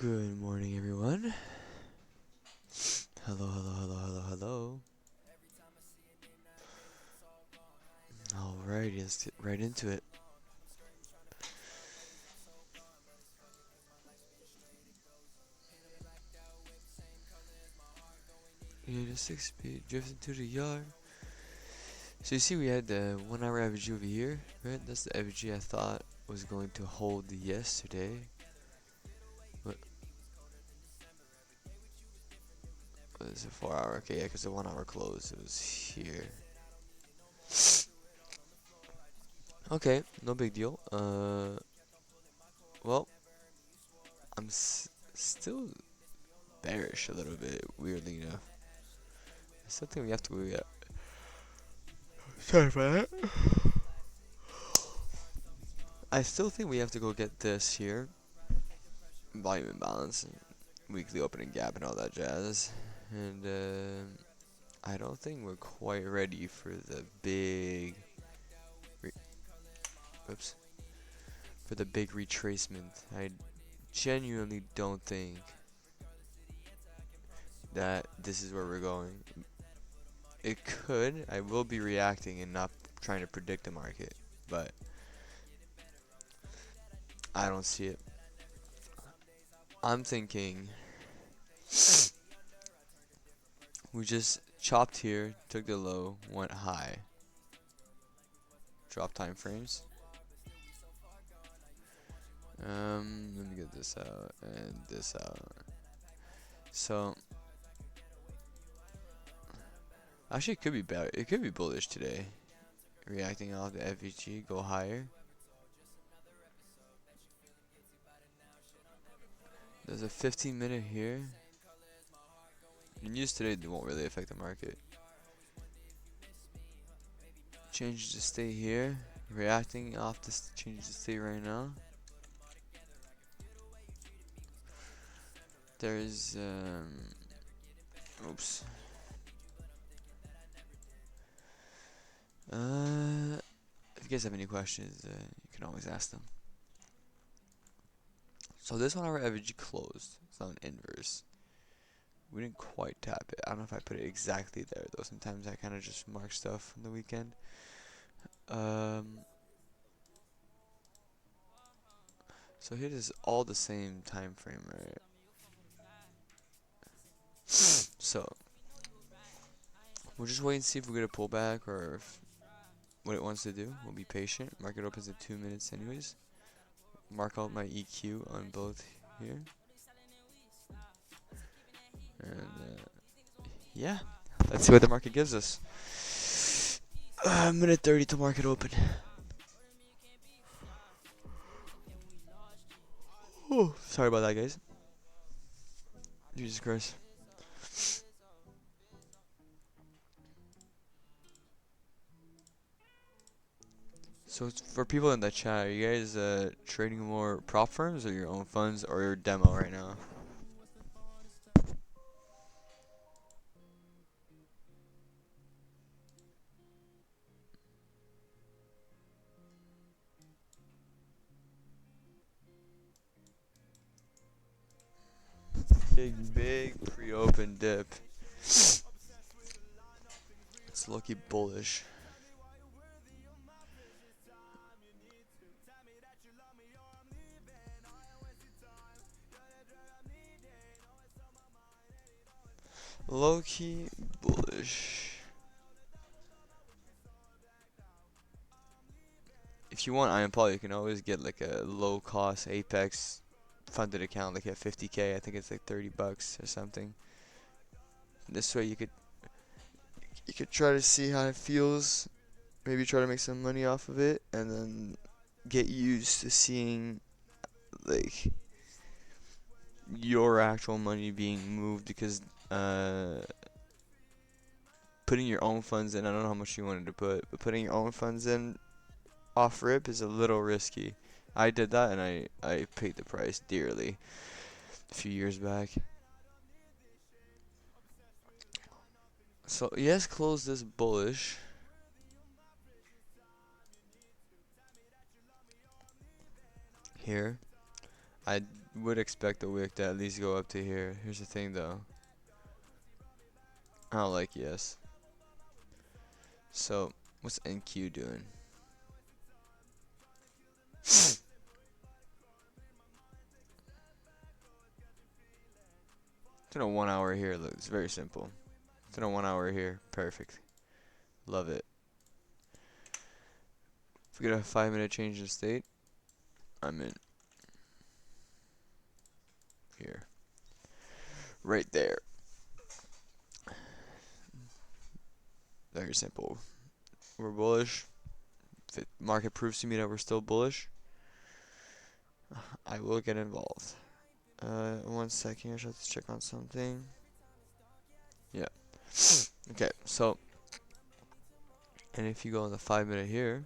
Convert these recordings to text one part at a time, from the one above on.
Good morning, everyone. Hello, hello, hello, hello, hello. Alrighty, let's get right into it. In a 6-speed drift into the yard. So you see, we had the 1 hour average over here, right? That's the average I thought was going to hold yesterday. What was it? 4 hour? Okay, yeah, because the 1 hour close it was here. Okay, no big deal. Well, I'm still bearish a little bit, weirdly enough. I still think we have to go get. Sorry for that. I still think we have to go get this here. Volume imbalance, weekly opening gap, and all that jazz. And I don't think we're quite ready for the big. Oops. For the big retracement. I genuinely don't think that this is where we're going. It could. I will be reacting and not trying to predict the market, but I don't see it. I'm thinking we just chopped here, took the low, went high. Drop time frames. Let me get this out and this out. So, actually, it could be better. It could be bullish today. Reacting off the FVG, go higher. There's a 15-minute here. News today won't really affect the market. Change to stay here. Reacting off this change to stay right now. There's oops. If you guys have any questions, you can always ask them. So this 1 hour average closed. It's not an inverse. We didn't quite tap it. I don't know if I put it exactly there though. Sometimes I kind of just mark stuff on the weekend. So here is all the same time frame, right? So we'll just wait and see if we get a pullback or if what it wants to do. We'll be patient. Market opens in 2 minutes anyways. Mark out my EQ on both here. And yeah, let's see what the market gives us. Minute 30 to market open. Oh, sorry about that, guys. Jesus Christ. So for people in the chat, are you guys trading more prop firms or your own funds or your demo right now? Big pre-open dip. It's lucky bullish. Low-key bullish. If you want Iron Paul, you can always get like a low-cost Apex funded account, like at 50K. I think it's like $30 or something. This way, you could try to see how it feels. Maybe try to make some money off of it, and then get used to seeing like your actual money being moved because putting your own funds in, I don't know how much you wanted to put, but putting your own funds in off rip is a little risky. I did that and I paid the price dearly a few years back. So yes, close this bullish. Here. I would expect the wick to at least go up to here. Here's the thing though. I don't like yes. So what's NQ doing? It's in a 1 hour here. Look, it's very simple. It's in a 1 hour here. Perfect. Love it. If we get a 5-minute change in state, I'm in. Here. Right there. Very simple. We're bullish. If the market proves to me that we're still bullish, I will get involved. 1 second, I should have to check on something. Yeah. Okay, so, and if you go on the 5-minute here,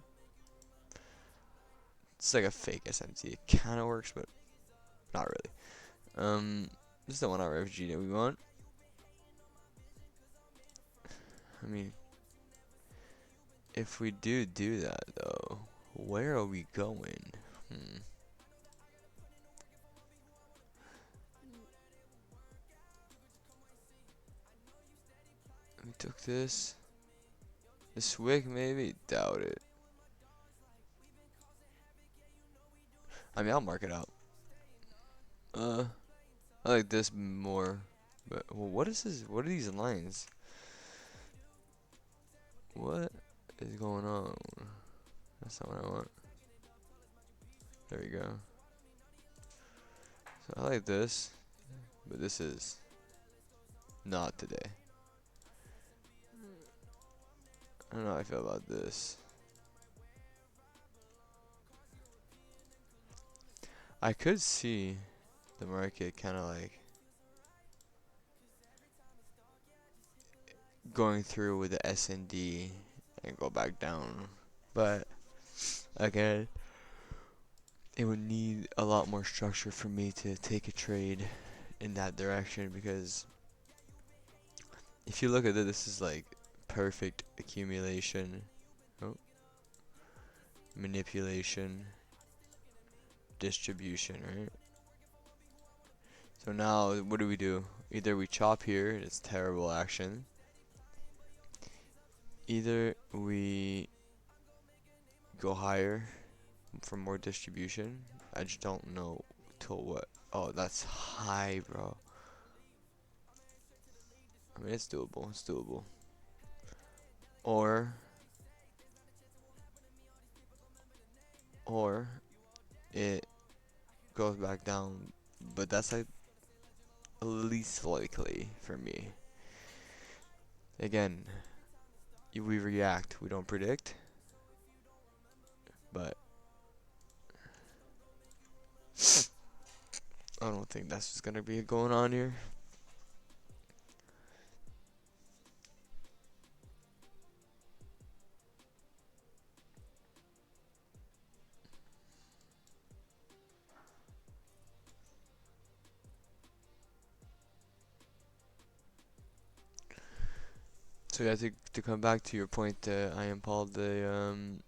it's like a fake SMT. It kind of works, but not really. This is the 1 hour FG that we want. I mean, if we do that though, where are we going? We took this. This wick maybe? Doubt it. I mean, I'll mark it out. I like this more. But well, what is this? What are these lines? What is going on? That's not what I want. There we go. So I like this, but this is not today. I don't know how I feel about this. I could see the market kind of like going through with the S&D and go back down, but again, it would need a lot more structure for me to take a trade in that direction, because if you look at it, this is like perfect accumulation, manipulation, distribution, right? So now what do? Either we chop here, it's terrible action. Either we go higher for more distribution. I just don't know till what. Oh, that's high, bro. I mean, it's doable. It's doable. Or it goes back down, but that's like least likely for me. Again, we react, we don't predict, but I don't think that's what's gonna be going on here. So yeah, to come back to your point, I am Paul. The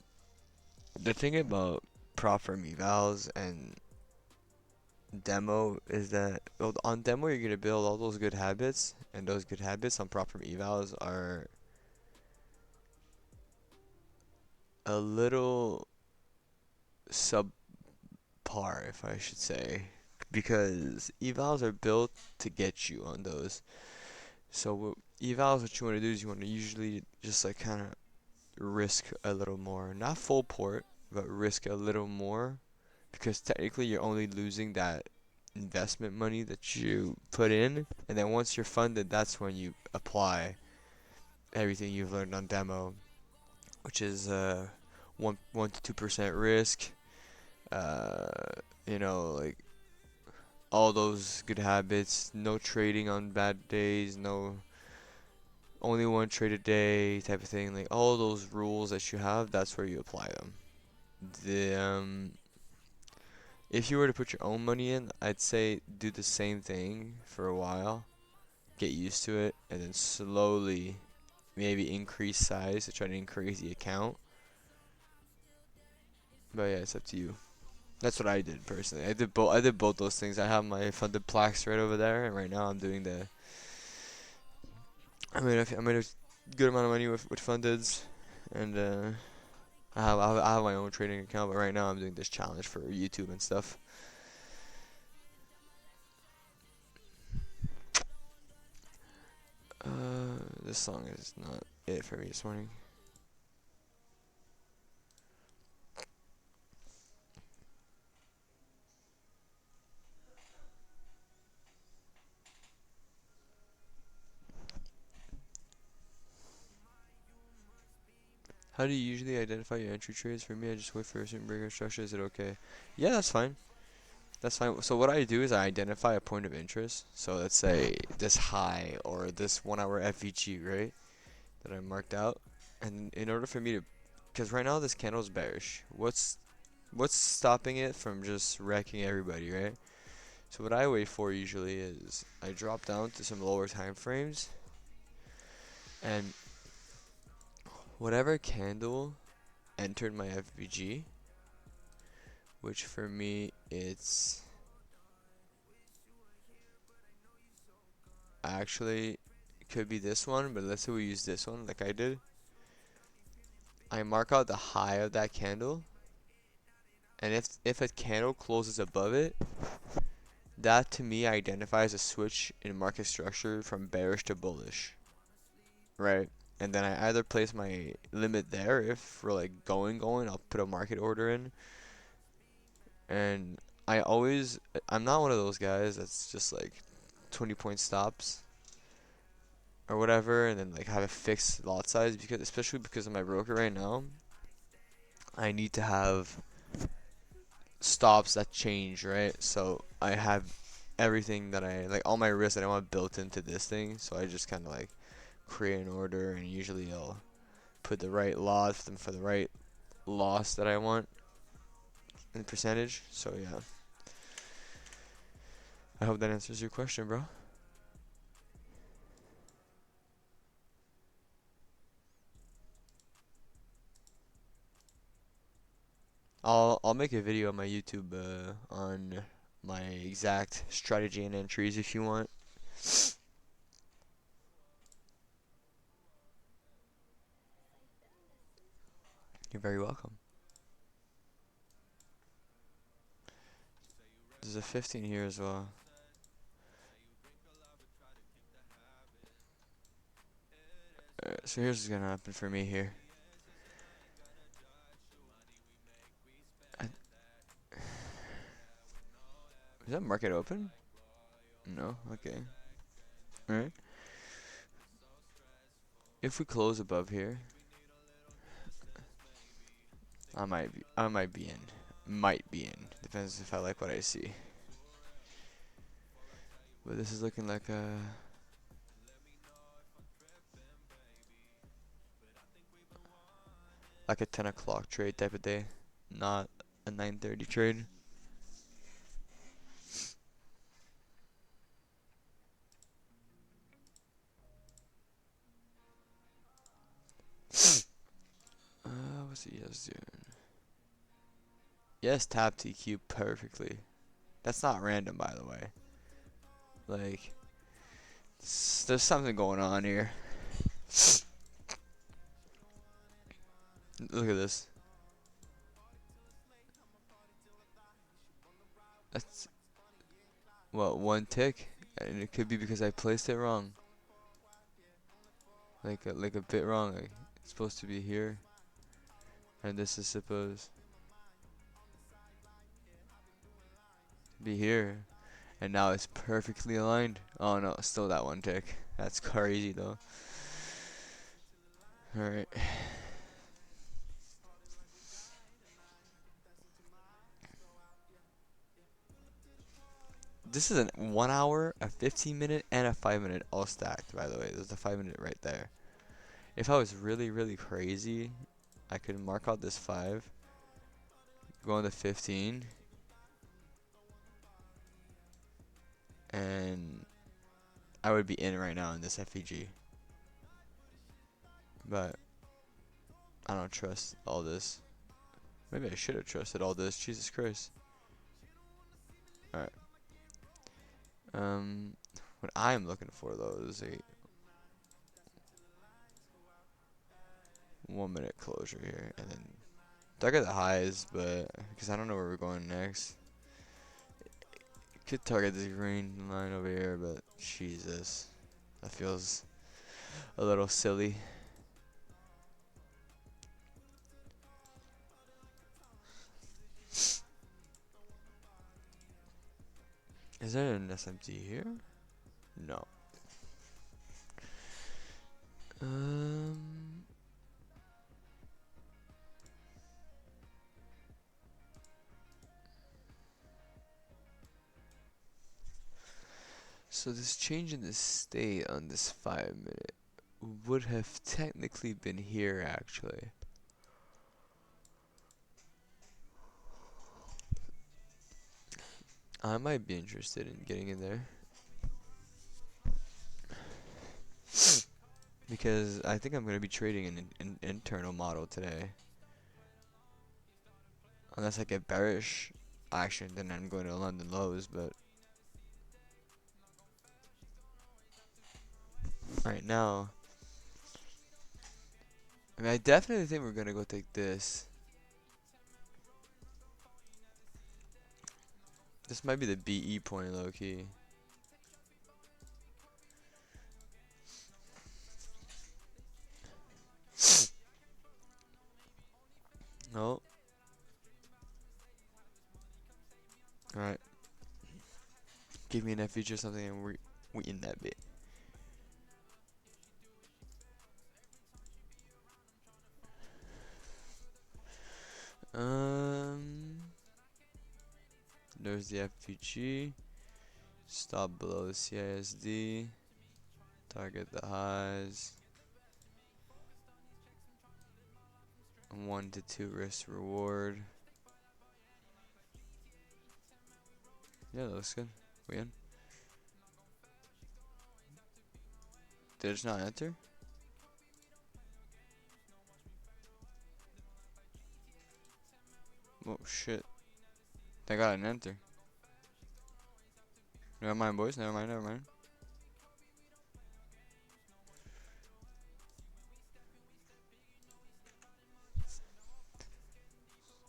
thing about prop firm evals and demo is that, well, on demo you're gonna build all those good habits, and those good habits on prop firm evals are a little subpar, if I should say, because evals are built to get you on those. So evals, what you want to do is you want to usually just like kind of risk a little more, not full port, but risk a little more, because technically you're only losing that investment money that you put in, and then once you're funded, that's when you apply everything you've learned on demo, which is 1 to 2% risk, uh, like all those good habits, no trading on bad days, no only one trade a day type of thing, like all those rules that you have, that's where you apply them. The if you were to put your own money in, I'd say do the same thing for a while, get used to it, and then slowly maybe increase size to try to increase the account. But yeah, it's up to you. That's what I did personally. I did both those things. I have my funded plaques right over there, and right now I'm doing the. I made a good amount of money with fundeds, and I have my own trading account. But right now I'm doing this challenge for YouTube and stuff. This song is not it for me this morning. How do you usually identify your entry trades? For me, I just wait for a certain breaker structure. Is it okay? Yeah, that's fine. That's fine. So what I do is I identify a point of interest. So let's say this high or this 1 hour FVG, right? That I marked out. And in order for me to, because right now this candle is bearish. What's stopping it from just wrecking everybody, right? So what I wait for usually is I drop down to some lower time frames, and whatever candle entered my FVG, which for me it's actually could be this one, but let's say we use this one like I did. I mark out the high of that candle, and if a candle closes above it, that to me identifies a switch in market structure from bearish to bullish, right? And then I either place my limit there if we're like going, I'll put a market order in. And I'm not one of those guys that's just like 20-point stops or whatever, and then like have a fixed lot size, because especially because of my broker right now, I need to have stops that change, right? So I have everything that I like, all my risks that I want built into this thing. So I just kind of like create an order, and usually I'll put the right lot for the right loss that I want in percentage. So yeah, I hope that answers your question, bro. I'll make a video on my YouTube on my exact strategy and entries if you want. You're very welcome. There's a 15 here as well. So here's what's gonna happen for me here. I, is that market open? No. Okay. All right. If we close above here, I might be in. Might be in. Depends if I like what I see. But this is looking like a 10 o'clock trade type of day, not a 9:30 trade. What's he else doing? Yes, tap TQ perfectly. That's not random, by the way. Like, there's something going on here. Look at this. That's what, one tick, and it could be because I placed it wrong. Like a bit wrong. Like, it's supposed to be here, and this is supposed to be here, and now it's perfectly aligned. Oh no, still that one tick. That's crazy though. All right. This is a 1 hour, a 15-minute, and a 5-minute all stacked, by the way. There's a 5-minute right there. If I was really, really crazy, I could mark out this 5, go on to 15, and I would be in right now in this FEG. But I don't trust all this. Maybe I should have trusted all this. Jesus Christ. Alright. Um, what I'm looking for though is a 1 minute closure here, and then target the highs, but because I don't know where we're going next. Could target this green line over here, but Jesus, that feels a little silly. Is there an SMT here? No. Um. So this change in the state on this 5 minute would have technically been here actually. I might be interested in getting in there. Because I think I'm going to be trading an internal model today. Unless I get bearish action, then I'm going to London lows, but right now, I mean, I definitely think we're going to go take this. This might be the BE point, low key. No. Alright. Give me an FH or something and we in that bit. There's the FPG. Stop below the CISD. Target the highs. 1 to 2 risk reward. Yeah, that looks good. We in? Did it not enter? Oh shit. They got an enter. Never mind, boys. Never mind, never mind.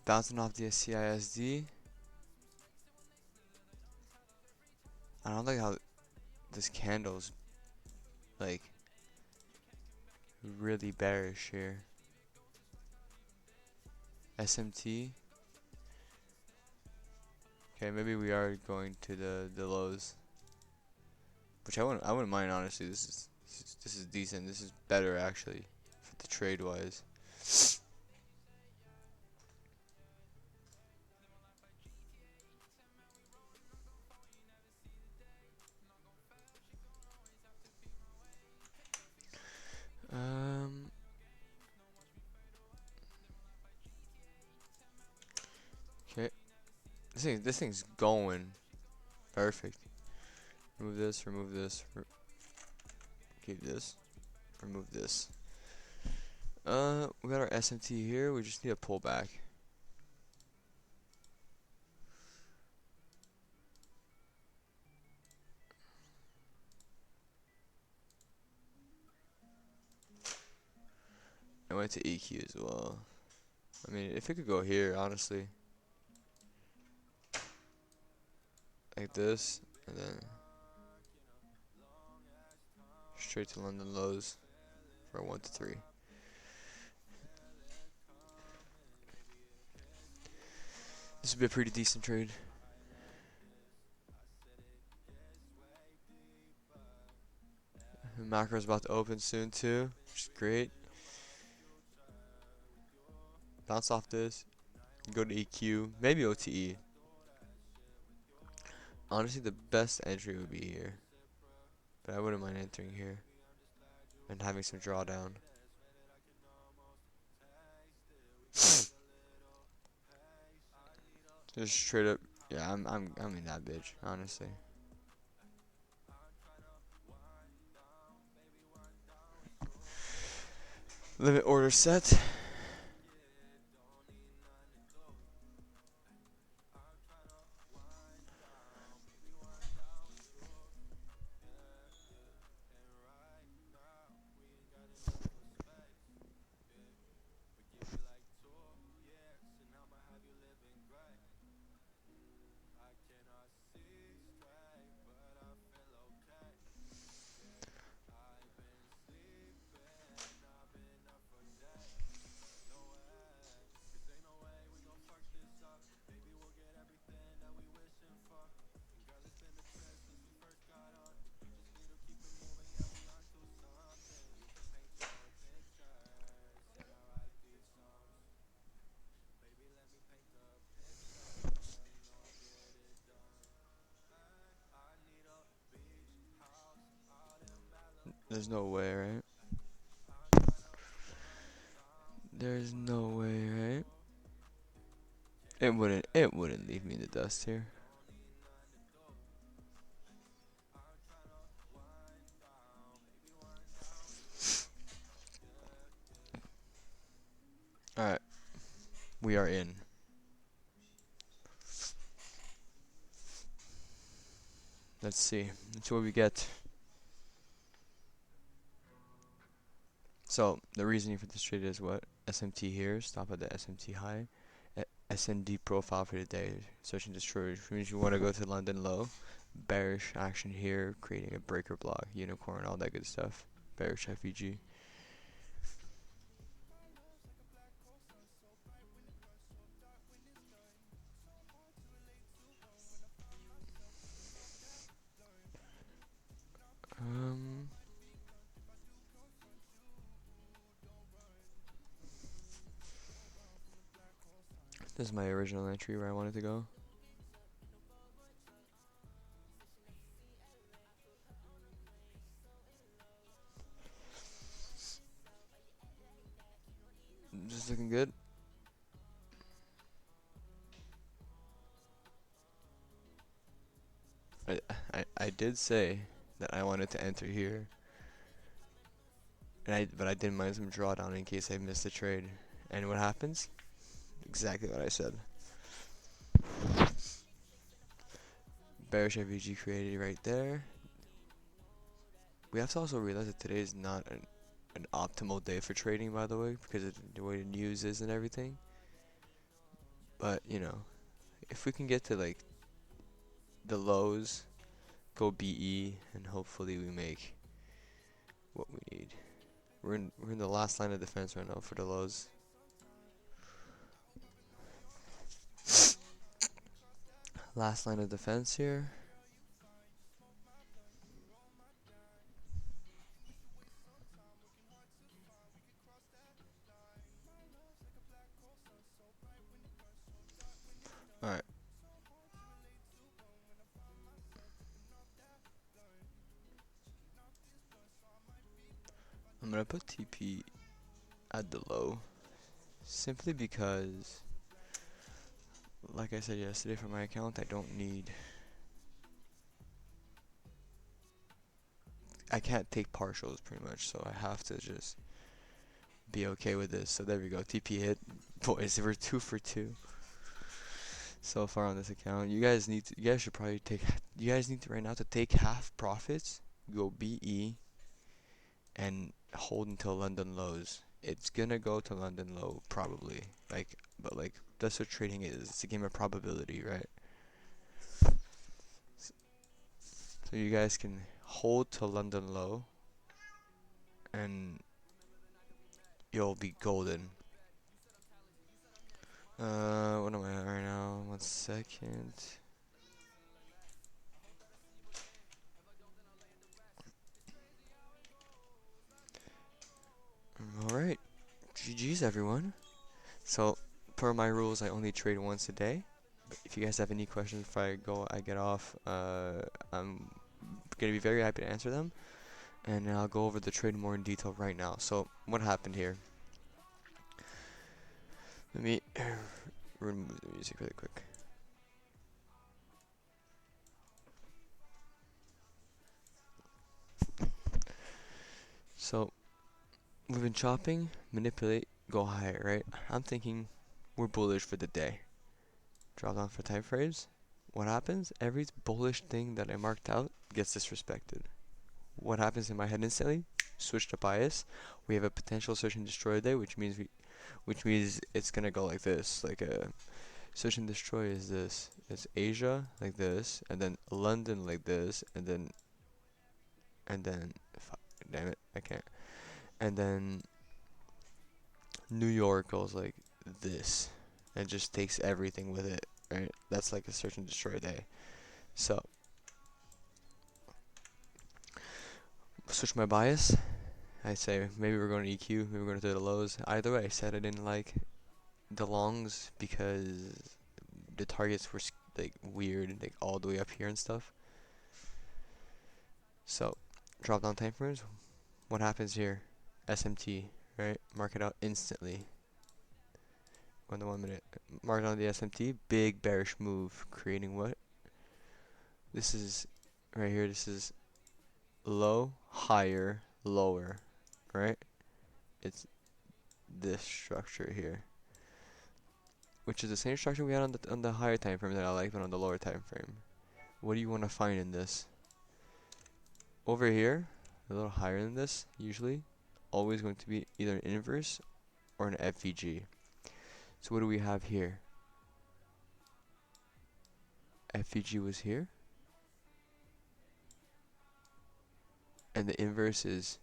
Bouncing off the CISD. I don't like how this candle's like really bearish here. SMT. Okay, maybe we are going to the lows, which I wouldn't mind honestly. This is decent. This is better actually for the trade wise. Um. Okay. This thing's going perfect. Remove this. Remove this. Keep this. Remove this. We got our SMT here. We just need a pullback. I went to EQ as well. I mean, if it could go here, honestly, like this, and then straight to London lows for 1 to 3. This would be a pretty decent trade. The macro's about to open soon too, which is great. Bounce off this, go to EQ, maybe OTE. Honestly, the best entry would be here, but I wouldn't mind entering here and having some drawdown. Just straight up, yeah, I'm in that bitch, honestly. Limit order set. There's no way, right? There's no way, right? It wouldn't leave me in the dust here. Alright, we are in. Let's see. Let's see what we get. So, the reasoning for this trade is what? SMT here, stop at the SMT high. SND profile for the day, search and destroy, which means you want to go to London low. Bearish action here, creating a breaker block, unicorn, all that good stuff. Bearish FEG. Um, this is my original entry where I wanted to go. Just looking good. I did say that I wanted to enter here, but I didn't mind some drawdown in case I missed the trade. And what happens? Exactly what I said. Bearish FVG created right there. We have to also realize that today is not an optimal day for trading, by the way, because of the way the news is and everything. But you know, if we can get to like the lows, go BE, and hopefully we make what we need. We're in the last line of defense right now for the lows. Last line of defense here. Alright. I'm gonna put TP at the low. Simply because, like I said yesterday for my account, I can't take partials pretty much, so I have to just be okay with this. So there we go, TP hit. Boys, we're 2 for 2 so far on this account. You guys need to right now to take half profits, go BE, and hold until London lows. It's gonna go to London low probably, but that's what trading is. It's a game of probability, right? So you guys can hold to London low, and you'll be golden. What am I at right now? 1 second. Alright, GG's everyone. So, per my rules, I only trade once a day. But if you guys have any questions before I get off, I'm gonna be very happy to answer them. And I'll go over the trade more in detail right now. So, what happened here? Let me remove the music really quick. So, we've been chopping, manipulate, go higher, right? I'm thinking we're bullish for the day. Drop down for time frames. What happens? Every bullish thing that I marked out gets disrespected. What happens in my head instantly? Switch to bias. We have a potential search and destroy day, which means it's gonna go like this. Like a search and destroy is this. It's Asia like this, and then London like this, and then damn it, I can't. And then New York goes like this, and just takes everything with it, right? That's like a search and destroy day. So switch my bias. I say maybe we're going to EQ, maybe we're going to do the lows. Either way, I said I didn't like the longs because the targets were like weird, like all the way up here and stuff. So drop down time frames. what happens here? SMT, right? Mark it out instantly. On the 1 minute, mark it on the SMT. Big bearish move, creating what? This is right here. This is low, higher, lower, right? It's this structure here, which is the same structure we had on the higher time frame that I like, but on the lower time frame. What do you want to find in this? Over here, a little higher than this, usually, always going to be either an inverse or an FVG. So what do we have here? FVG was here, and the inverse is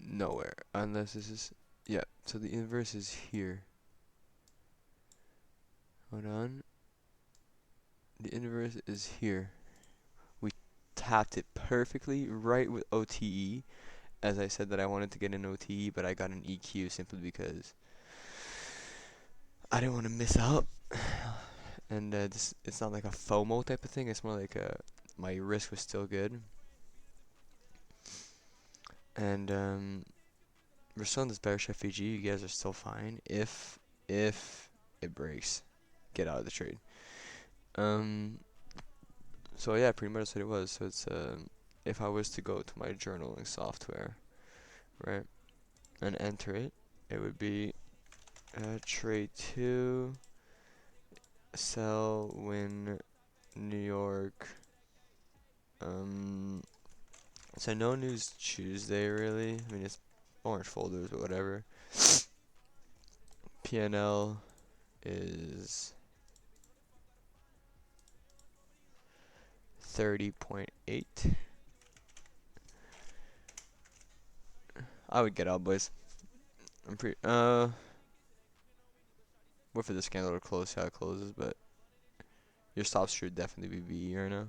nowhere, unless this is, yeah, so the inverse is here. Hold on. The inverse is here. We tapped it perfectly right with OTE, as I said that I wanted to get an OTE, but I got an EQ simply because I didn't want to miss out. And it's not like a FOMO type of thing, it's more like my risk was still good. And we're still in this bearish FVG, you guys are still fine. If it breaks, get out of the trade. So yeah, pretty much that's what it was. So it's if I was to go to my journaling software, right, and enter it, it would be trade 2, sell, win, New York. So no news Tuesday really. I mean, it's orange folders, but whatever. PNL is 30.8. I would get out, boys. I'm pretty wait for this candle to close, see how it closes, but your stops should definitely be BE right now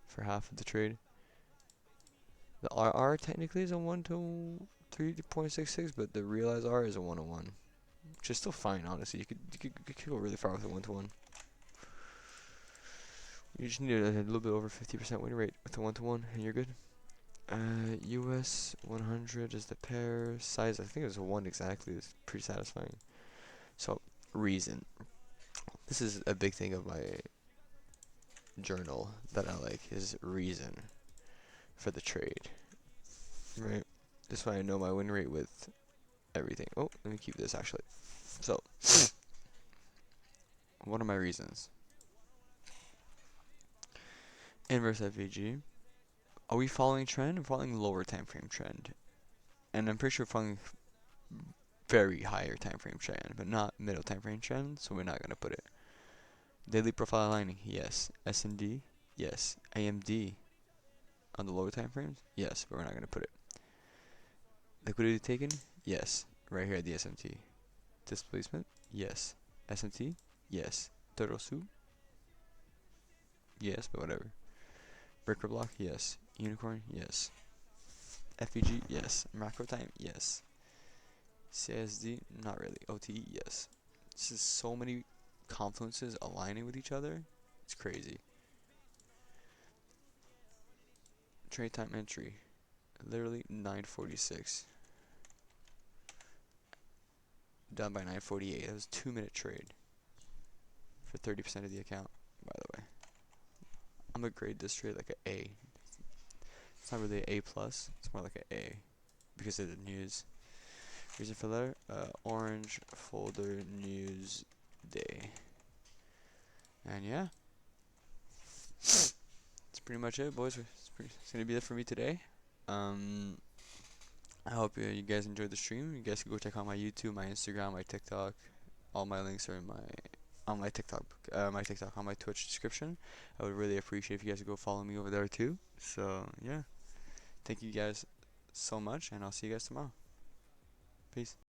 for half of the trade. The RR technically is a 1 to 3.66, but the realized R is a 101, which is still fine, honestly. You could go really far with a 1-to-1. You just need a little bit over 50% win rate with a 1-to-1, and you're good. US 100 is the pair size. I think it's a 1 exactly. It's pretty satisfying. So reason. This is a big thing of my journal that I like, is reason for the trade. Right? This way I know my win rate with everything. Oh, let me keep this actually. So, what are my reasons? Inverse FVG. Are we following trend? I'm following lower time frame trend. And I'm pretty sure we're following very higher time frame trend, but not middle time frame trend, so we're not going to put it. Daily profile aligning, yes. S&D, yes. AMD on the lower time frames, yes, but we're not going to put it. Liquidity taken, yes. Right here at the SMT. Displacement, yes. SMT, yes. Total soup, yes, but whatever. Breaker block, yes. Unicorn, yes. FVG, yes. Macro time, yes. CSD, not really. OTE, yes. This is so many confluences aligning with each other. It's crazy. Trade time entry, literally 9:46. Done by 9:48. That was a 2-minute trade for 30% of the account, by the way. I'm gonna grade this trade like an A. It's not really an A plus. It's more like an A because of the news. Reason for letter: orange folder news day. And yeah, that's pretty much it, boys. It's gonna be it for me today. I hope you guys enjoyed the stream. You guys can go check out my YouTube, my Instagram, my TikTok. All my links are in on my TikTok, on my Twitch description. I would really appreciate if you guys would go follow me over there too. So yeah, thank you guys so much, and I'll see you guys tomorrow. Peace.